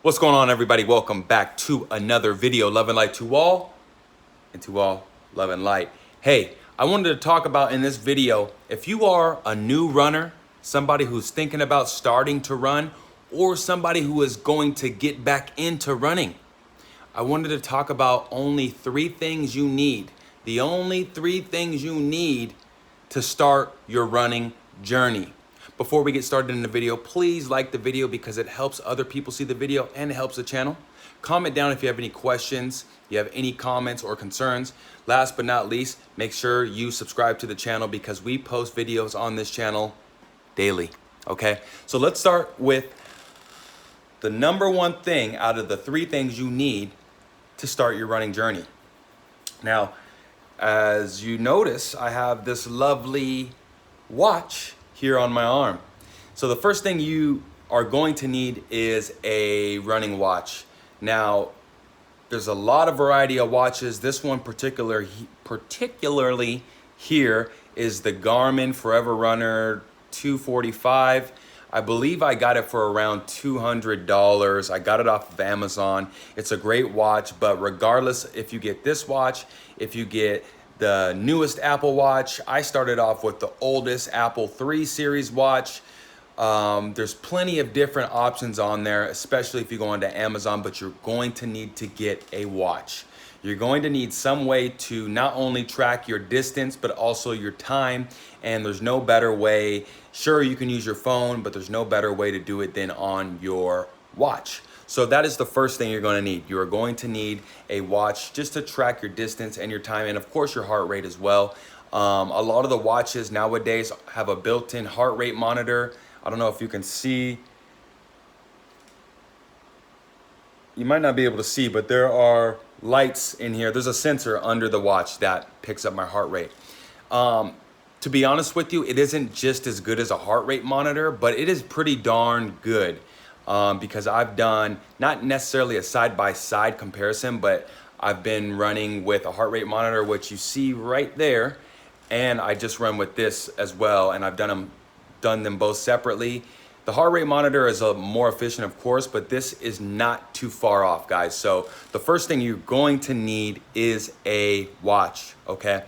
What's going on, everybody? Welcome back to another video. Love and light to all, and to all, love and light. Hey, I wanted to talk about in this video, if you are a new runner, somebody who's thinking about starting to run, or somebody who is going to get back into running, I wanted to talk about only 3 things you need. The only 3 things you need to start your running journey. Before we get started in the video, please like the video because it helps other people see the video and it helps the channel. Comment down if you have any questions, you have any comments or concerns. Last but not least, make sure you subscribe to the channel because we post videos on this channel daily, okay? So let's start with the number 1 thing out of the 3 things you need to start your running journey. Now, as you notice, I have this lovely watch here on my arm. So the first thing you are going to need is a running watch. Now, there's a lot of variety of watches. This one particularly here is the Garmin Forever Runner 245. I believe I got it for around $200. I got it off of Amazon. It's a great watch, but regardless if you get this watch, if you get the newest Apple Watch, I started off with the oldest Apple 3 series watch. There's plenty of different options on there, especially if you go onto Amazon, but you're going to need to get a watch. You're going to need some way to not only track your distance, but also your time. And there's no better way. Sure, you can use your phone, but there's no better way to do it than on your watch. So that is the first thing you're going to need. You are going to need a watch just to track your distance and your time, and of course your heart rate as well. A lot of the watches nowadays have a built-in heart rate monitor. I don't know if you can see. You might not be able to see, but there are lights in here. There's a sensor under the watch that picks up my heart rate. To be honest with you, it isn't just as good as a heart rate monitor, but it is pretty darn good. Because I've done not necessarily a side-by-side comparison, but I've been running with a heart rate monitor, which you see right there, and I just run with this as well, and I've done them both separately. The heart rate monitor is more efficient, of course, but this is not too far off, guys. So the first thing you're going to need is a watch, okay?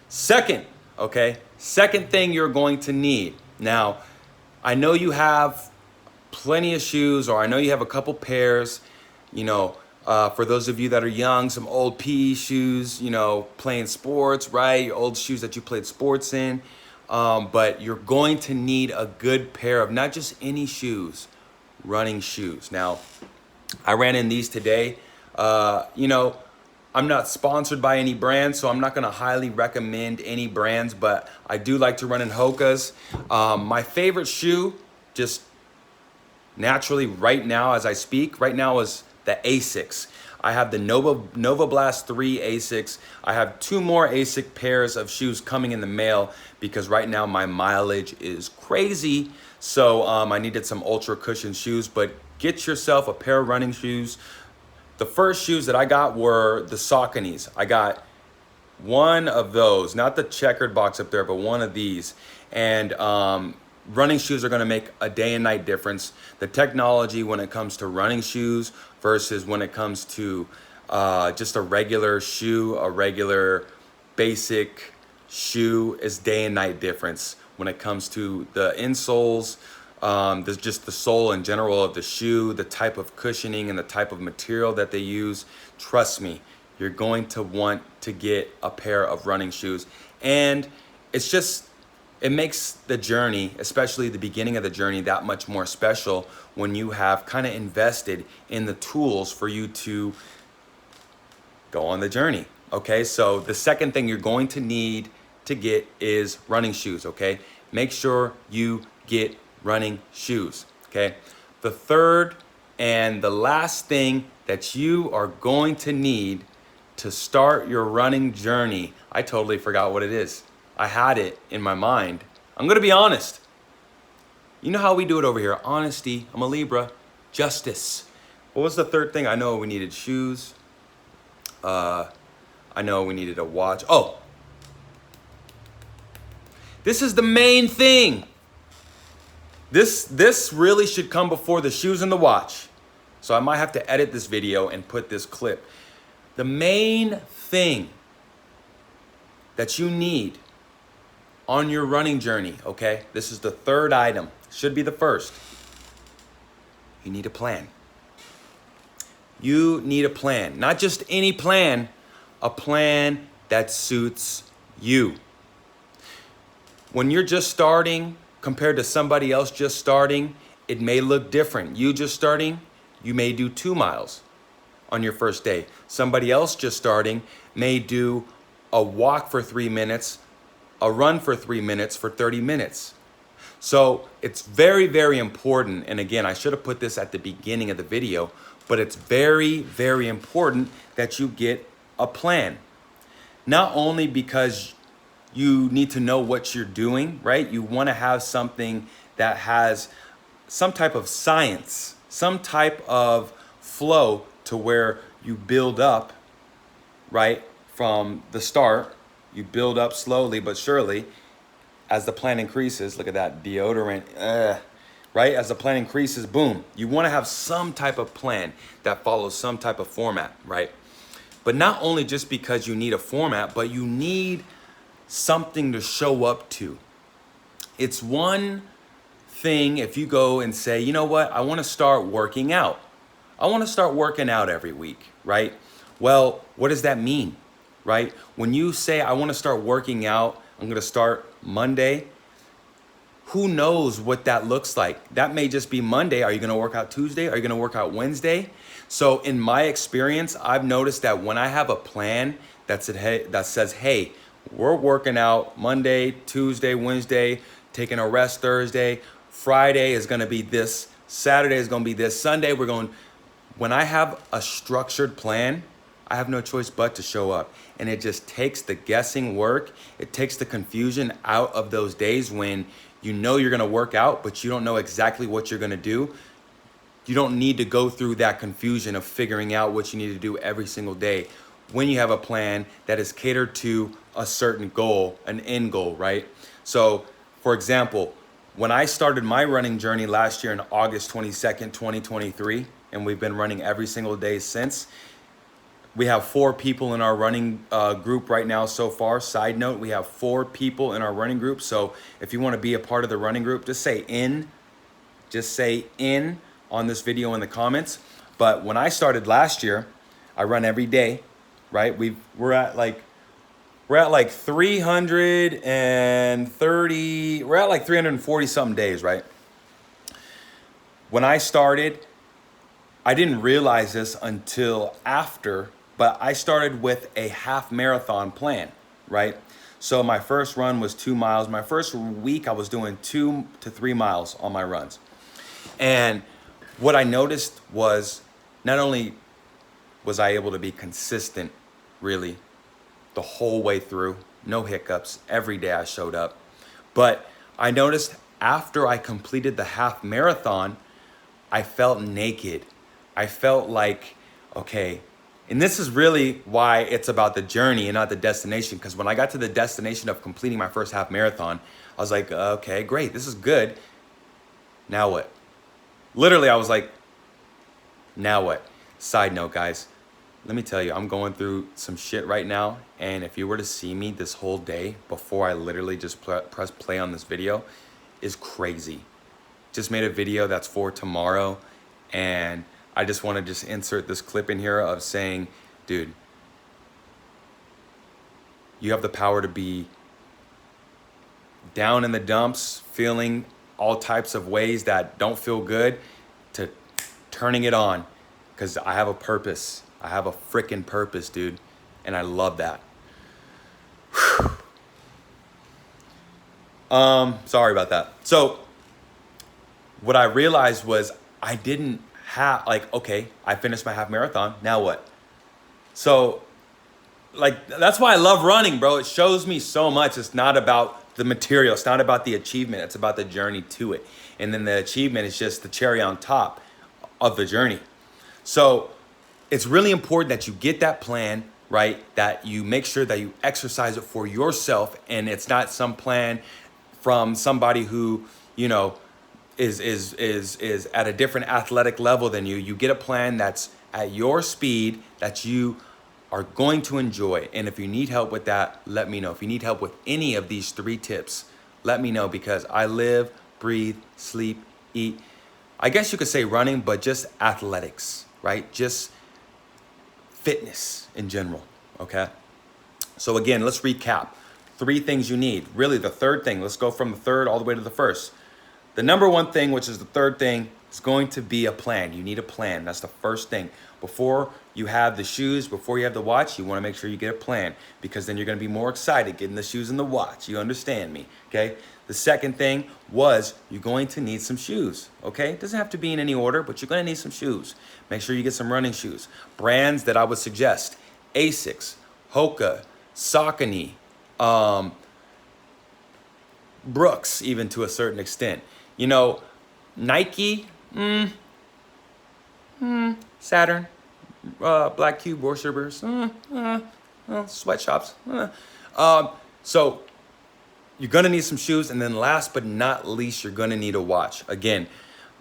Second thing you're going to need. Now, I know you have plenty of shoes, or I know you have a couple pairs, for those of you that are young, some old PE shoes, playing sports, right? Your old shoes that you played sports in. But you're going to need a good pair of not just any shoes, running shoes. Now, I ran in these today. I'm not sponsored by any brand, so I'm not going to highly recommend any brands, but I do like to run in Hoka's. My favorite shoe, just naturally right now as I speak, right now is the Asics. I have the Nova Blast 3 Asics. I have 2 more Asic pairs of shoes coming in the mail because right now my mileage is crazy. So I needed some ultra cushion shoes, but get yourself a pair of running shoes. The first shoes that I got were the Sauconys. I got one of those, not the checkered box up there, but one of these. And running shoes are going to make a day and night difference. The technology when it comes to running shoes versus when it comes to just a regular shoe, a regular basic shoe is day and night difference. When it comes to the insoles, just the sole in general of the shoe, the type of cushioning and the type of material that they use, trust me, you're going to want to get a pair of running shoes. And it makes the journey, especially the beginning of the journey, that much more special when you have kind of invested in the tools for you to go on the journey, okay? So the second thing you're going to need to get is running shoes, okay? Make sure you get running shoes, okay? The third and the last thing that you are going to need to start your running journey, I totally forgot what it is. I had it in my mind. I'm gonna be honest. You know how we do it over here. Honesty, I'm a Libra. Justice. What was the third thing? I know we needed shoes. I know we needed a watch. Oh, this is the main thing. This really should come before the shoes and the watch. So I might have to edit this video and put this clip. The main thing that you need on your running journey, okay? This is the third item, should be the first. You need a plan. You need a plan, not just any plan, a plan that suits you. When you're just starting compared to somebody else just starting, it may look different. You just starting, you may do 2 miles on your first day. Somebody else just starting may do a walk for 3 minutes, a run for 3 minutes for 30 minutes. So it's very, very important. And again, I should have put this at the beginning of the video, but it's very, very important that you get a plan. Not only because you need to know what you're doing, right? You want to have something that has some type of science, some type of flow to where you build up, right? From the start, you build up slowly but surely as the plan increases. Look at that deodorant, right? As the plan increases, boom. You want to have some type of plan that follows some type of format, right? But not only just because you need a format, but you need something to show up to. It's one thing if you go and say, you know what, I want to start working out. I want to start working out every week, right? Well, what does that mean, right? When you say, I want to start working out, I'm going to start Monday. Who knows what that looks like? That may just be Monday. Are you going to work out Tuesday? Are you going to work out Wednesday? So in my experience, I've noticed that when I have a plan that says, hey, we're working out Monday, Tuesday, Wednesday, taking a rest Thursday, Friday is going to be this, Saturday is going to be this, Sunday we're going. When I have a structured plan, I have no choice but to show up. And it just takes the guessing work. It takes the confusion out of those days when you know you're going to work out, but you don't know exactly what you're going to do. You don't need to go through that confusion of figuring out what you need to do every single day when you have a plan that is catered to a certain goal, an end goal, right? So, for example, when I started my running journey last year on August 22nd, 2023, and we've been running every single day since, we have 4 people in our running group right now so far. Side note, we have 4 people in our running group. So if you want to be a part of the running group, just say in on this video in the comments. But when I started last year, I run every day, right? We're at like 330, we're at like 340 something days, right? When I started, I didn't realize this until after, but I started with a half marathon plan, right? So my first run was 2 miles. My first week, I was doing 2 to 3 miles on my runs. And what I noticed was not only was I able to be consistent, really, the whole way through, no hiccups, every day I showed up, but I noticed after I completed the half marathon, I felt naked. I felt like, okay, and this is really why it's about the journey and not the destination, because when I got to the destination of completing my first half marathon, I was like, okay, great, this is good. Now what? Literally, I was like, now what? Side note, guys, let me tell you, I'm going through some shit right now, and if you were to see me this whole day before I literally just press play on this video, is crazy. Just made a video that's for tomorrow, and I just want to just insert this clip in here of saying, dude, you have the power to be down in the dumps, feeling all types of ways that don't feel good, to turning it on, because I have a purpose. I have a freaking purpose, dude, and I love that. Sorry about that. So what I realized was I didn't have, like, okay, I finished my half marathon, now what? So, like, that's why I love running, bro. It shows me so much. It's not about the material. It's not about the achievement. It's about the journey to it. And then the achievement is just the cherry on top of the journey. So it's really important that you get that plan, right? That you make sure that you exercise it for yourself, and it's not some plan from somebody who, you know, is at a different athletic level than you. You get a plan that's at your speed that you are going to enjoy. And if you need help with that, let me know. If you need help with any of these 3 tips, let me know, because I live, breathe, sleep, eat, I guess you could say running, but just athletics, right? Just fitness in general, okay? So again, let's recap. 3 things you need. Really, the third thing, let's go from the third all the way to the first. The number 1 thing, which is the third thing, is going to be a plan. You need a plan. That's the first thing. Before you have the shoes, before you have the watch, you want to make sure you get a plan, because then you're going to be more excited getting the shoes and the watch. You understand me, okay? The second thing was you're going to need some shoes, okay? It doesn't have to be in any order, but you're going to need some shoes. Make sure you get some running shoes. Brands that I would suggest: Asics, Hoka, Saucony, Brooks, even to a certain extent. You know, Nike, Saturn, Black Cube, Worshipers, sweatshops. So you're gonna need some shoes, and then last but not least, you're gonna need a watch. Again,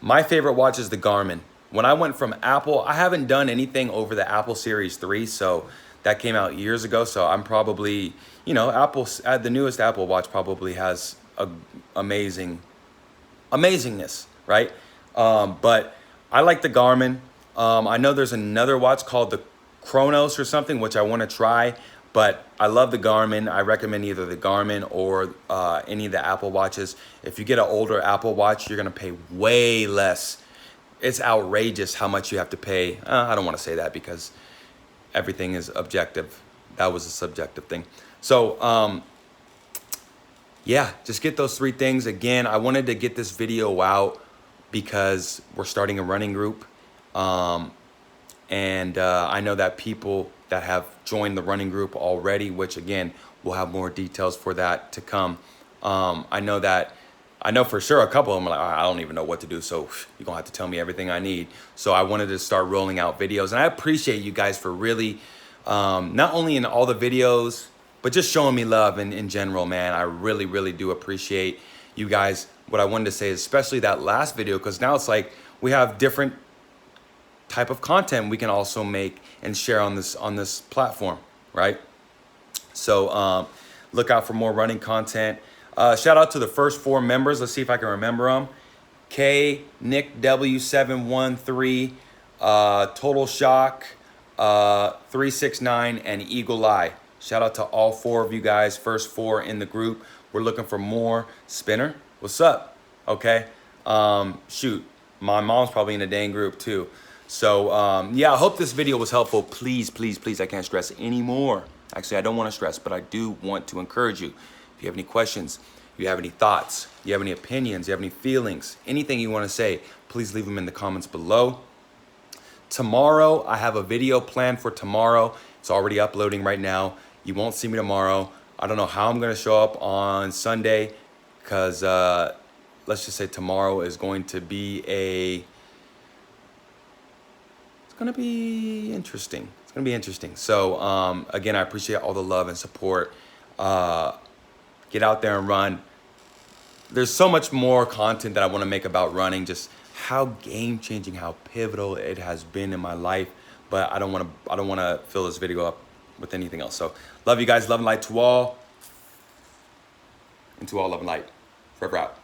my favorite watch is the Garmin. When I went from Apple, I haven't done anything over the Apple Series 3, so that came out years ago. So I'm probably, you know, the newest Apple Watch probably has amazingness, right? But I like the Garmin. I know there's another watch called the Chronos or something, which I want to try, but I love the Garmin. I recommend either the Garmin or any of the Apple Watches. If you get an older Apple Watch, you're going to pay way less. It's outrageous how much you have to pay. I don't want to say that because everything is objective. That was a subjective thing. So, yeah, just get those 3 things. Again, I wanted to get this video out because we're starting a running group. And I know that people that have joined the running group already, which again, we'll have more details for that to come. I know for sure a couple of them are like, I don't even know what to do, so you're gonna have to tell me everything I need. So I wanted to start rolling out videos, and I appreciate you guys for really, not only in all the videos, but just showing me love in general, man. I really, really do appreciate you guys. What I wanted to say is especially that last video, because now it's like we have different type of content we can also make and share on this platform, right? So look out for more running content. Shout out to the first 4 members. Let's see if I can remember them. K, Nick W713, Total Shock, 369, and Eagle Eye. Shout out to all 4 of you guys, first 4 in the group. We're looking for more. Spinner, what's up? Okay. Shoot, my mom's probably in the dang group too. So yeah, I hope this video was helpful. Please, please, please, I can't stress anymore. Actually, I don't want to stress, but I do want to encourage you. If you have any questions, if you have any thoughts, you have any opinions, you have any feelings, anything you want to say, please leave them in the comments below. Tomorrow, I have a video planned for tomorrow. It's already uploading right now. You won't see me tomorrow. I don't know how I'm going to show up on Sunday, because let's just say tomorrow is going to be it's going to be interesting. It's going to be interesting. So again, I appreciate all the love and support. Get out there and run. There's so much more content that I want to make about running, just how game-changing, how pivotal it has been in my life. But I don't want to fill this video up with anything else. So love you guys. Love and light to all. And to all, love and light. Forever out.